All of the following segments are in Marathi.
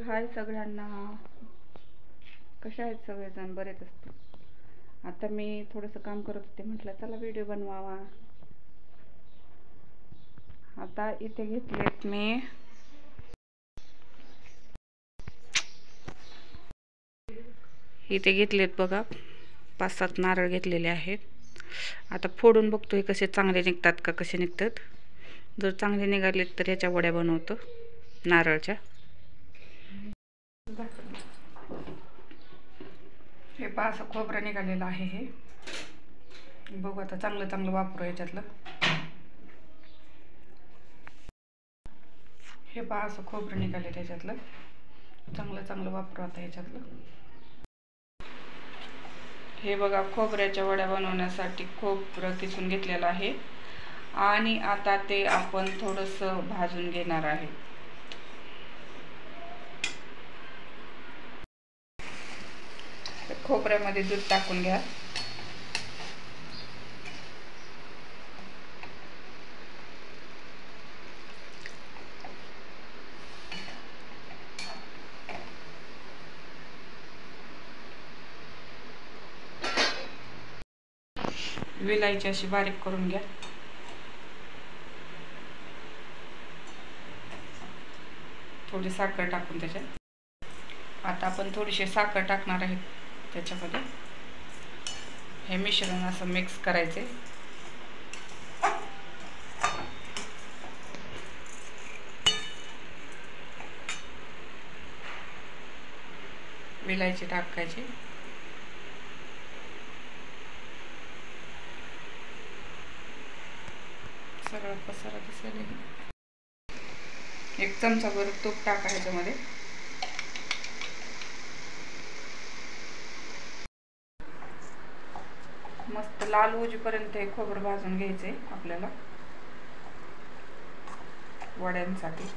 हाय सगळ्यांना, कशा आहेत सगळेजण? बरेच असतील. आता मी थोडंसं काम करत होते, म्हटलं चला व्हिडिओ बनवावा. आता इथे घेतलेत मी बघा 5-7 नारळ घेतलेले आहेत. आता फोडून बघतोय कसे चांगले निघतात का, कसे निघतात. जर चांगले निघालेत तर याच्या वड्या बनवतो नारळच्या. हे पहा असं खोबरं निघालेलं आहे. हे बघू आता चांगलं वापरू याच्यातलं. हे पहा असं खोबरं निघाले त्याच्यातलं. चांगलं वापरू आता याच्यातलं. हे बघा खोबऱ्याच्या वड्या बनवण्यासाठी खोबरं किसून घेतलेलं आहे आणि आता ते आपण थोडंसं भाजून घेणार आहे. खोबऱ्यामध्ये दूध टाकून घ्या. विलायची अशी बारीक करून घ्या. थोडी साखर टाकून त्याच्यात. आता आपण थोडीशी साखर टाकणार आहे त्याच्यामध्ये. हे मिश्रण असं मिक्स करायचे. विलायची टाकायची. सगळा पसारा दिसेल. 1 चमचाभर तूप टाका ह्याच्यामध्ये. मस्त लाल होईपर्यंत हे खोबरं भाजून घ्यायचे आपल्याला वड्यांसाठी.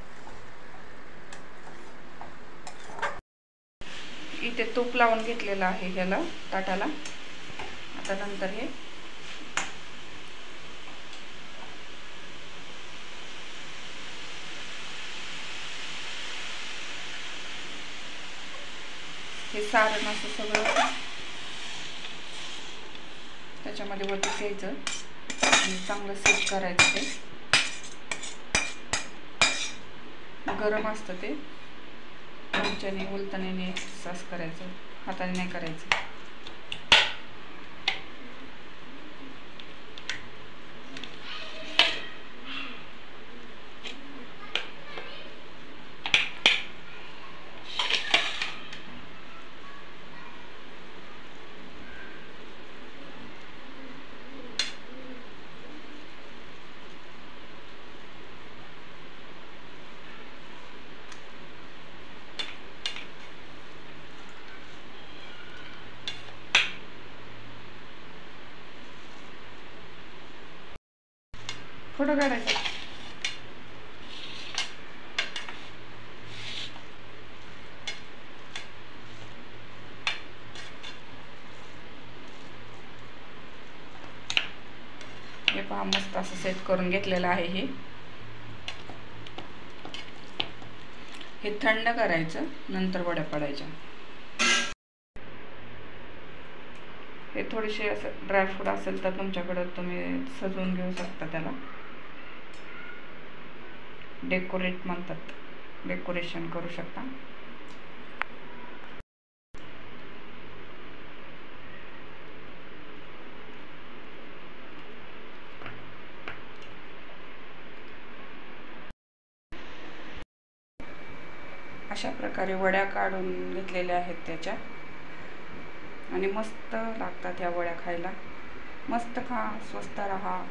इथे तूप लावून घेतलेलं आहे ह्याला ताटाला. आता नंतर हे सारण असं सगळं त्याच्यामध्ये वरती घ्यायचं आणि चांगलं सेट करायचं. ते गरम असतं, ते चमच्याने उलटण्याने सास करायचं, हाताने नाही करायचं. फोटो काढायचा. हे पहा मस्त असं सेट करून घेतलेलं आहे. हे थंड करायचं, नंतर वड्या पडायच्या. हे थोडेसे असं ड्रायफ्रूट असेल तर तुमच्याकडे तुम्ही सजवून घेऊ शकता. त्याला डेकोरेट म्हणतात, डेकोरेशन करू शकता. अशा प्रकारे वड्या काढून घेतलेल्या आहेत त्याच्या आणि मस्त लागतात ह्या वड्या खायला. मस्त खा, स्वस्त राहा.